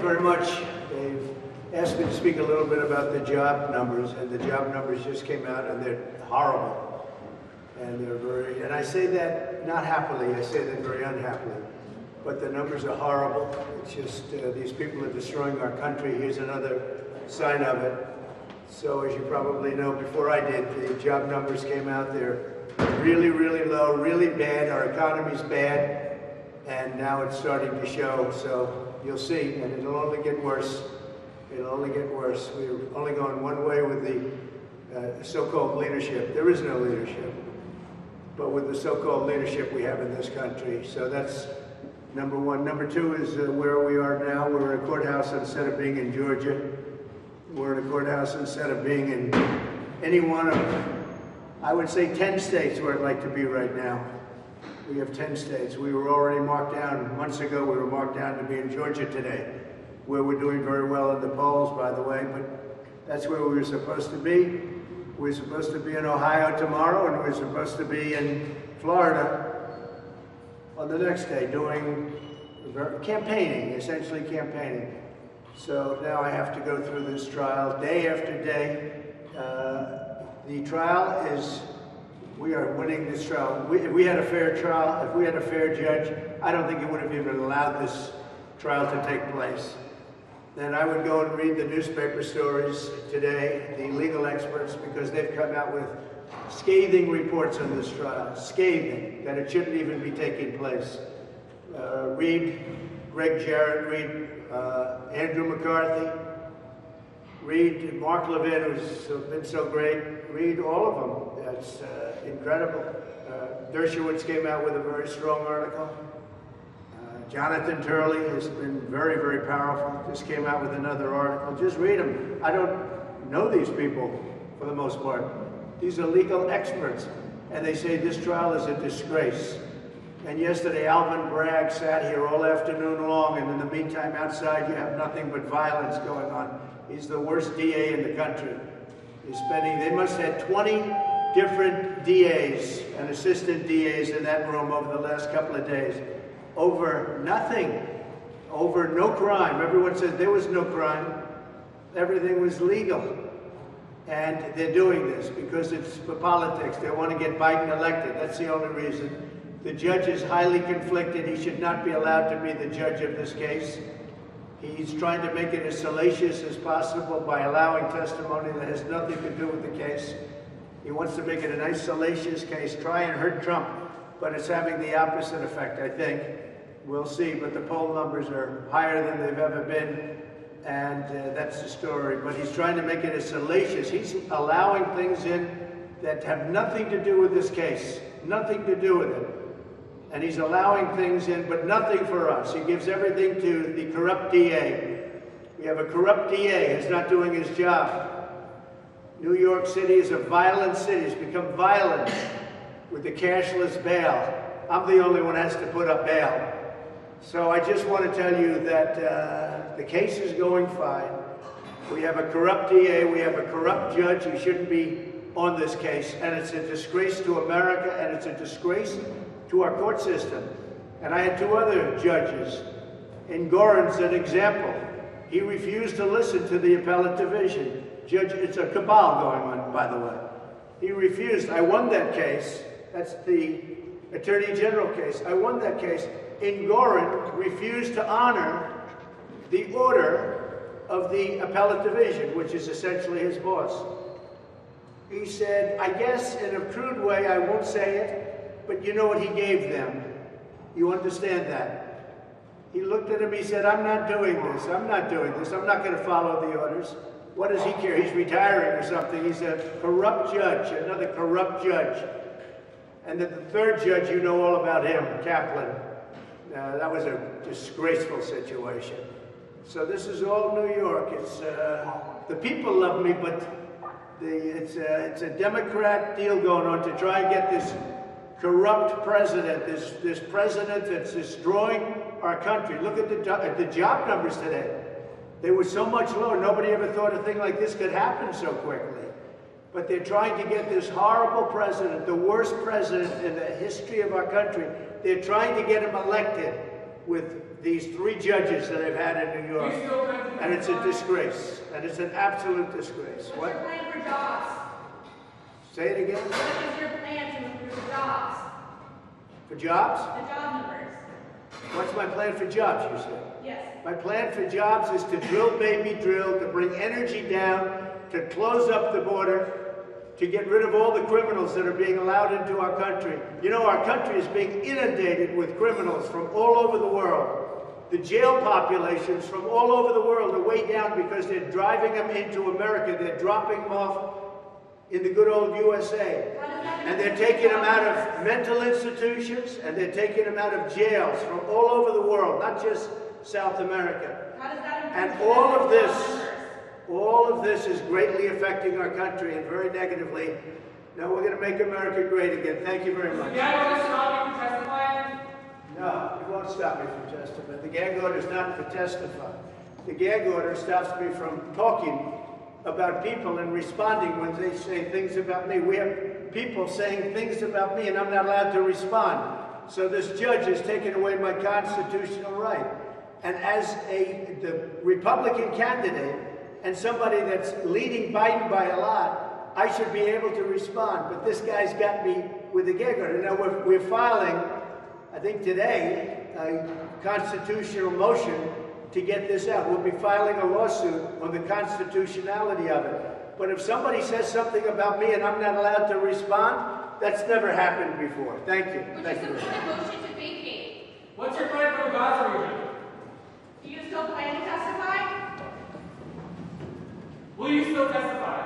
very much. They've asked me to speak a little bit about the job numbers, and the job numbers just came out, and they're horrible. And they're very, and I say that not happily, I say that very unhappily. But the numbers are horrible. It's just these people are destroying our country. Here's another sign of it. So as you probably know, before I did, the job numbers came out. They're really, really low, really bad. Our economy's bad, and now it's starting to show. So you'll see, and it'll only get worse. It'll only get worse. We're only going one way with the so-called leadership. There is no leadership, but with the so-called leadership we have in this country. So that's number one. Number two is where we are now. We're in a courthouse instead of being in Georgia. We're in a courthouse instead of being in any one of, I would say, 10 states where I'd like to be right now. We have 10 states. We were already marked down months ago. We were marked down to be in Georgia today, where we're doing very well in the polls, by the way, but that's where we were supposed to be. We're supposed to be in Ohio tomorrow, and we're supposed to be in Florida on the next day doing campaigning, essentially campaigning. So now I have to go through this trial day after day. The trial is, we are winning this trial. If we had a fair trial, if we had a fair judge, I don't think he would have even allowed this trial to take place. Then I would go and read the newspaper stories today, the legal experts, because they've come out with scathing reports on this trial, scathing, that it shouldn't even be taking place. Read Greg Jarrett, read Andrew McCarthy, read Mark Levin, who's been so great, read all of them. That's incredible. Dershowitz came out with a very strong article. Jonathan Turley has been very, very powerful. Just came out with another article. Just read them. I don't know these people for the most part. These are legal experts, and they say this trial is a disgrace. And yesterday, Alvin Bragg sat here all afternoon long, and in the meantime, outside, you have nothing but violence going on. He's the worst DA in the country. He's spending, they must have had 20 different DAs and assistant DAs in that room over the last couple of days. Over nothing, over no crime. Everyone said there was no crime. Everything was legal. And they're doing this because it's for politics. They want to get Biden elected. That's the only reason. The judge is highly conflicted. He should not be allowed to be the judge of this case. He's trying to make it as salacious as possible by allowing testimony that has nothing to do with the case. He wants to make it a nice salacious case, try and hurt Trump, but it's having the opposite effect, I think. We'll see, but the poll numbers are higher than they've ever been, and that's the story. But he's trying to make it as salacious. He's allowing things in that have nothing to do with this case, nothing to do with it. And he's allowing things in, but nothing for us. He gives everything to the corrupt DA. We have a corrupt DA who's not doing his job. New York City is a violent city. It's become violent with the cashless bail. I'm the only one that has to put up bail. So I just want to tell you that the case is going fine. We have a corrupt DA. We have a corrupt judge who shouldn't be on this case. And it's a disgrace to America, and it's a disgrace to our court system. And I had two other judges. Engoron's an example. He refused to listen to the appellate division. Judge, it's a cabal going on, by the way. He refused. I won that case. That's the Attorney General case. I won that case. Engoron refused to honor the order of the appellate division, which is essentially his boss. He said, I guess in a crude way, I won't say it, but you know what he gave them. You understand that? He looked at him, he said, I'm not doing this, I'm not doing this, I'm not going to follow the orders. What does he care? He's retiring or something. He's a corrupt judge, another corrupt judge. And then the third judge, you know all about him, Kaplan. That was a disgraceful situation. So this is all New York. It's the people love me, but it's a Democrat deal going on to try and get this corrupt president, this president that's destroying our country. Look at the job numbers today. They were so much lower. Nobody ever thought a thing like this could happen so quickly. But they're trying to get this horrible president, the worst president in the history of our country, they're trying to get him elected. with these 3 judges that I've had in New York. And it's a disgrace. And it's an absolute disgrace. What's your plan for jobs? Say it again? What is your plan to improve jobs? For jobs? The job numbers. What's my plan for jobs, you said? Yes. My plan for jobs is to drill, baby, drill, to bring energy down, to close up the border, to get rid of all the criminals that are being allowed into our country. You know, our country is being inundated with criminals from all over the world. The jail populations from all over the world are way down because they're driving them into America. They're dropping them off in the good old USA. And they're taking them out of mental institutions, and they're taking them out of jails from all over the world, not just South America. And all of this is greatly affecting our country and very negatively. Now we're going to make America great again. Thank you very much. The gang order stop you from testifying? No, it won't stop me from testifying. The gag order is not for testifying. The gag order stops me from talking about people and responding when they say things about me. We have people saying things about me and I'm not allowed to respond. So this judge has taken away my constitutional right. And as the Republican candidate and somebody that's leading Biden by a lot, I should be able to respond. But this guy's got me with a gag order. Now we're filing, I think today, a constitutional motion to get this out. We'll be filing a lawsuit on the constitutionality of it. But if somebody says something about me and I'm not allowed to respond, that's never happened before. Thank you. Would you support a motion to vacate? What's your plan for the Gaza region? Do you still plan to testify? Will you still testify?